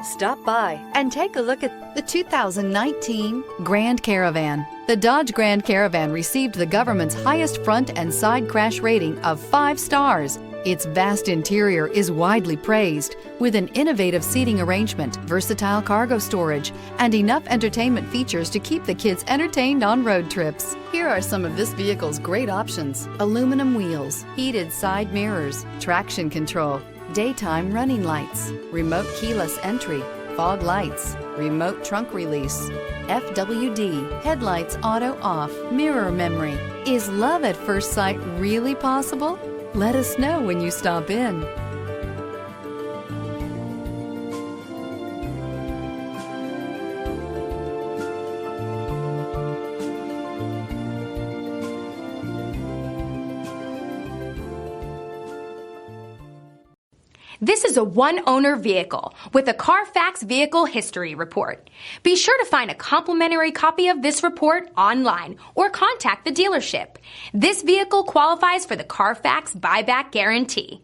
Stop by and take a look at the 2019 Grand Caravan. The Dodge Grand Caravan received the government's highest front and side crash rating of 5 stars. Its vast interior is widely praised, with an innovative seating arrangement, versatile cargo storage, and enough entertainment features to keep the kids entertained on road trips. Here are some of this vehicle's great options: aluminum wheels, heated side mirrors, traction control, daytime running lights, remote keyless entry, fog lights, remote trunk release, FWD, headlights auto off, mirror memory. Is love at first sight really possible? Let us know when you stop in. This is a one-owner vehicle with a CARFAX Vehicle History Report. Be sure to find a complimentary copy of this report online or contact the dealership. This vehicle qualifies for the CARFAX buyback guarantee.